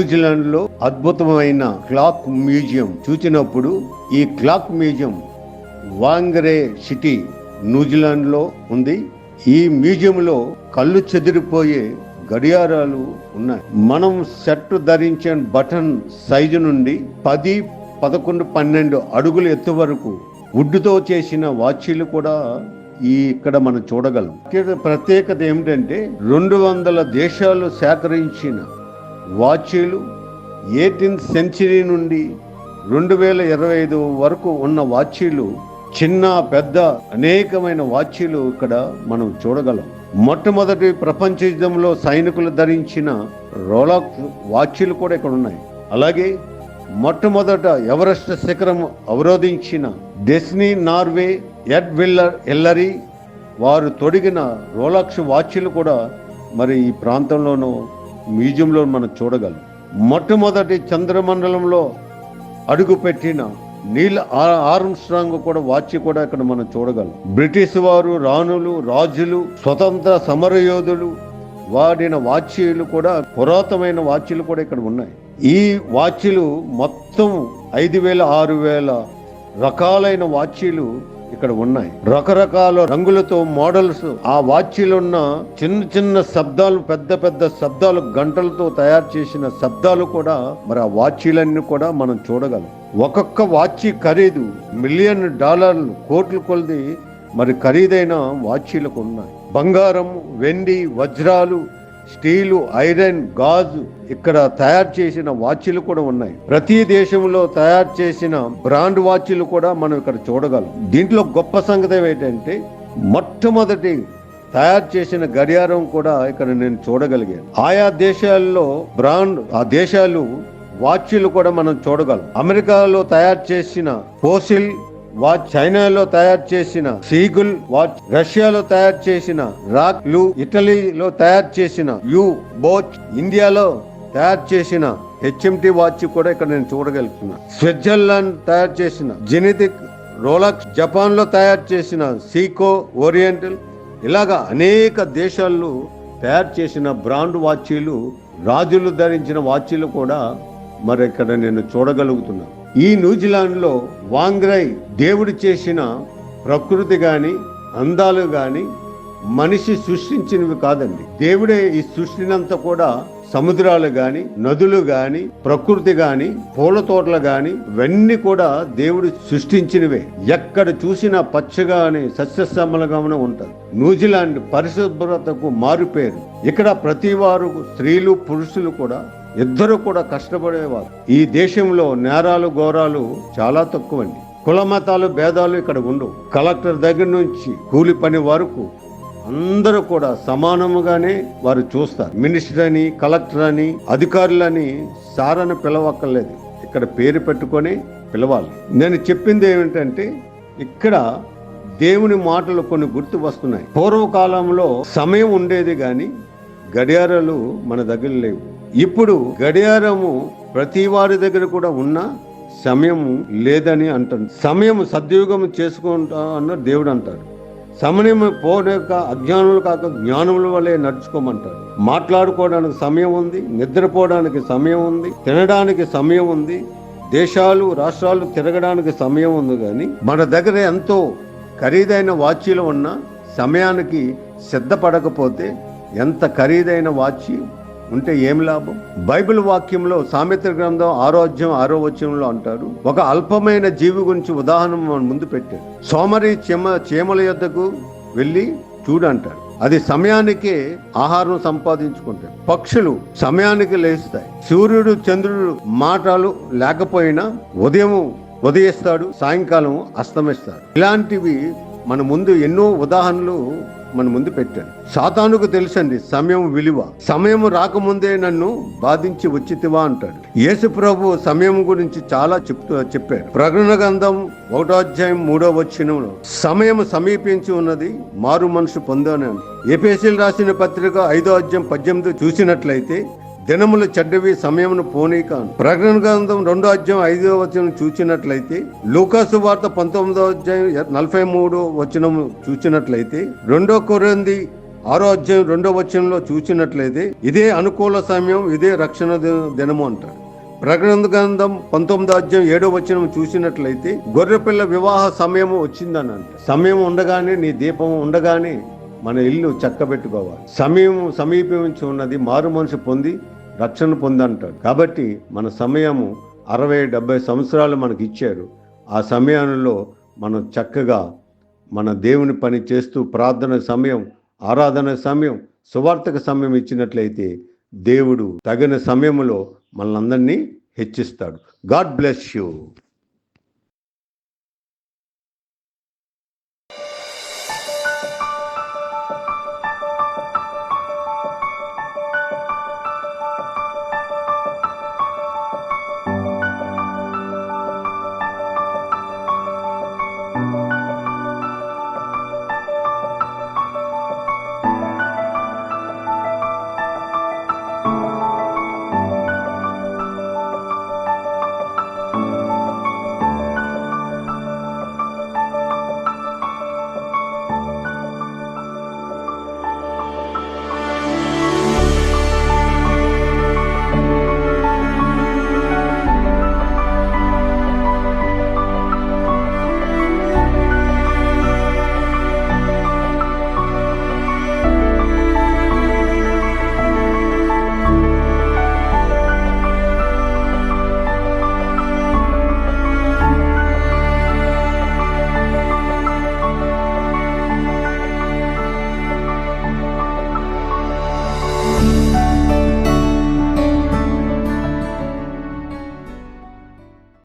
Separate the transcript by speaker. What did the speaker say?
Speaker 1: New Zealand లో అద్భుతమైన clock museum చూసినప్పుడు, ఈ క్లాక్ మ్యూజియం వాంగరే సిటీ న్యూజిలాండ్ లో ఉంది. ఈ మ్యూజియంలో కళ్ళు చెదిరిపోయే గడియారాలు ఉన్నాయి. మనం సెట్ ధరించే బటన్ సైజు నుండి 10, 11, 12 అడుగుల ఎత్తు వరకు వుడ్తో చేసిన వాచీలు కూడా ఇక్కడ మనం చూడగలం. ప్రత్యేకత ఏమిటంటే 200 దేశాలు సేకరించిన వాచీలు 18th సెంచరీ నుండి 2025 వరకు ఉన్న వాచీలు, చిన్న పెద్ద అనేకమైన వాచీలు ఇక్కడ మనం చూడగలం. మొట్టమొదటి ప్రపంచ యుద్ధంలో సైనికులు ధరించిన రోలక్స్ వాచీలు కూడా ఇక్కడ ఉన్నాయి. అలాగే మొట్టమొదట ఎవరెస్ట్ శిఖరం అవరోధించిన డెస్నీ నార్వే ఎడ్ ఎల్లరీ వారు తొడిగిన రోలక్స్ వాచీలు కూడా మరి ఈ ప్రాంతంలోనూ మ్యూజియంలో మనం చూడగలం. మొట్టమొదటి చంద్రమండలంలో అడుగుపెట్టిన నీల్ ఆర్మ్స్ట్రాంగ్ కూడా వాచి కూడా ఇక్కడ మనం చూడగలం. బ్రిటిష్ వారు, రాణులు, రాజులు, స్వతంత్ర సమరయోధులు వాడిన వాచీలు కూడా, పురాతనమైన వాచీలు కూడా ఇక్కడ ఉన్నాయి. ఈ వాచీలు మొత్తం 5,000, 6,000 రకాలైన వాచీలు ఇక్కడ ఉన్నాయి. రకరకాల రంగులతో మోడల్స్, ఆ వాచీలున్న చిన్న చిన్న శబ్దాలు, పెద్ద పెద్ద శబ్దాలు, గంటలతో తయారు చేసిన శబ్దాలు కూడా మరి ఆ వాచీలన్నీ కూడా మనం చూడగలం. ఒక్కొక్క వాచీ ఖరీదు $1 మిలియన్, కోట్ల కొలది మరి ఖరీదైన వాచీలకు ఉన్నాయి. బంగారం, వెండి, వజ్రాలు, స్టీలు, ఐరన్, గాజు ఇక్కడ తయారు చేసిన వాచీలు కూడా ఉన్నాయి. ప్రతి దేశంలో తయారు చేసిన బ్రాండ్ వాచీలు కూడా మనం ఇక్కడ చూడగలం. దీంట్లో గొప్ప సంగతి ఏంటంటే, మొట్టమొదటి తయారు చేసిన గడియారం కూడా ఇక్కడ నేను చూడగలిగాను. ఆయా దేశాల్లో బ్రాండ్, ఆ దేశాలు వాచీలు కూడా మనం చూడగలం. అమెరికాలో తయారు చేసిన ఫోసిల్ వాచ్, చైనాలో తయారు చేసిన సీగుల్ వాచ్, రష్యాలో తయారు చేసిన రాక్ లు, ఇటలీలో తయారు చేసిన యు బోచ్, ఇండియాలో తయారు చేసిన HMT వాచ్ కూడా ఇక్కడ నేను చూడగలుగుతున్నా. స్విట్జర్లాండ్ తయారు చేసిన జెనెటిక్ రోలక్స్, జపాన్ లో తయారు చేసిన సీకో ఓరియంటల్, ఇలాగా అనేక దేశాల్లో తయారు చేసిన బ్రాండ్ వాచీలు, రాజులు ధరించిన వాచీలు కూడా మరి ఇక్కడ నేను చూడగలుగుతున్నా. ఈ న్యూజిలాండ్ లో వాంగ్రై దేవుడు చేసిన ప్రకృతి గాని, అందాలు గాని మనిషి సృష్టించినవి కాదండి. దేవుడే ఈ సృష్టినంతా కూడా, సముద్రాలు గాని, నదులు గాని, ప్రకృతి గాని, పూల తోటలు గాని, ఇవన్నీ కూడా దేవుడు సృష్టించినవే. ఎక్కడ చూసినా పచ్చగానే సస్యశ్యామలంగానే ఉంటది. న్యూజిలాండ్ పరిశుభ్రతకు మారుపేరు. ఇక్కడ ప్రతి వారు, స్త్రీలు, పురుషులు కూడా ఇద్దరు కూడా కష్టపడేవారు. ఈ దేశంలో నేరాలు, ఘోరాలు చాలా తక్కువండి. కుల మతాలు భేదాలు ఇక్కడ ఉండవు. కలెక్టర్ దగ్గర నుంచి కూలి పని వరకు అందరూ కూడా సమానముగానే వారు చూస్తారు. మినిస్టర్ అని, కలెక్టర్ అని, అధికారులని సారని పిలవక్కర్లేదు. ఇక్కడ పేరు పెట్టుకొని పిలవాలి. నేను చెప్పింది ఏమిటంటే, ఇక్కడ దేవుని మాటలు కొన్ని గుర్తు వస్తున్నాయి. పూర్వకాలంలో సమయం ఉండేది కానీ గడియారాలు మన దగ్గర లేవు. ఇప్పుడు గడియారము ప్రతి వారి దగ్గర కూడా ఉన్న సమయం లేదని అంటారు. సమయం సద్వినియోగం చేసుకుంటా అన్న దేవుడు అంటారు. సమయం పోలేక అజ్ఞానులు కాక జ్ఞానముల వల్లే నడుచుకోమంటారు. మాట్లాడుకోవడానికి సమయం ఉంది, నిద్రపోవడానికి సమయం ఉంది, తినడానికి సమయం ఉంది, దేశాలు, రాష్ట్రాలు తిరగడానికి సమయం ఉంది. కానీ మన దగ్గర ఎంతో ఖరీదైన వాచీలు ఉన్న సమయానికి సిద్ధపడకపోతే ఎంత ఖరీదైన వాచి ఉంటే ఏం లాభం? బైబిల్ వాక్యంలో సామెతల గ్రంథం 6వ అధ్యాయం 6వ వచనంలో అంటారు, ఒక అల్పమైన జీవి గురించి ఉదాహరణ మన ముందు పెట్టాడు. సోమరి చీమల యొద్దకు వెళ్ళి చూడంటాడు. అది సమయానికే ఆహారం సంపాదించుకుంటాయి. పక్షులు సమయానికి లేస్తాయి. సూర్యుడు, చంద్రుడు మాటలు లేకపోయినా ఉదయిస్తాడు, సాయంకాలం అస్తమిస్తాడు. ఇలాంటివి మన ముందు ఎన్నో ఉదాహరణలు మన ముందు పెట్టాడు. సాతానుకు తెలుసండి సమయం విలువ. సమయం రాకముందే నన్ను బాధించి వచ్చితివా అంటాడు. యేసు ప్రభు సమయం గురించి చాలా చెప్పాడు. ప్రకటన గ్రంథం 1వ అధ్యాయం 3వ వచనంలో సమయం సమీపించి ఉన్నది, మారు మనసు పొందాను. ఎఫెసీయులకు రాసిన పత్రిక 5వ అధ్యాయం 18 చూసినట్లయితే దినములు చెడ్డవి, సమయమును పోనీక. ప్రకటన గ్రంథం 2వ అధ్యాయం 5వ వచనం చూసినట్లయితే, లూకాసు వార్త 19వ అధ్యాయం 43వ వచనం చూసినట్లయితే, 2 కొరింథీ 6వ అధ్యాయం 2వ వచనంలో చూసినట్లయితే ఇదే అనుకూల సమయం, ఇదే రక్షణ దినము అంటాడు. ప్రకటన గ్రంథం 19వ అధ్యాయం 7వ వచనం చూసినట్లయితే గొర్రెపిల్ల వివాహ సమయం వచ్చిందని అంట. సమయం ఉండగానే, నీ దీపం ఉండగానే మన ఇల్లు చక్కబెట్టుకోవాలి. సమయం సమీపించి ఉన్నది, మారు మనసు పొంది రక్షణ పొందంటాడు. కాబట్టి మన సమయము 60-70 సంవత్సరాలు మనకి ఇచ్చారు. ఆ సమయంలో మనం చక్కగా మన దేవుని పని చేస్తూ ప్రార్థన సమయం, ఆరాధన సమయం, సువార్తక సమయం ఇచ్చినట్లయితే దేవుడు తగిన సమయంలో మనల్ని అందరినీ హెచ్చిస్తాడు. God bless you.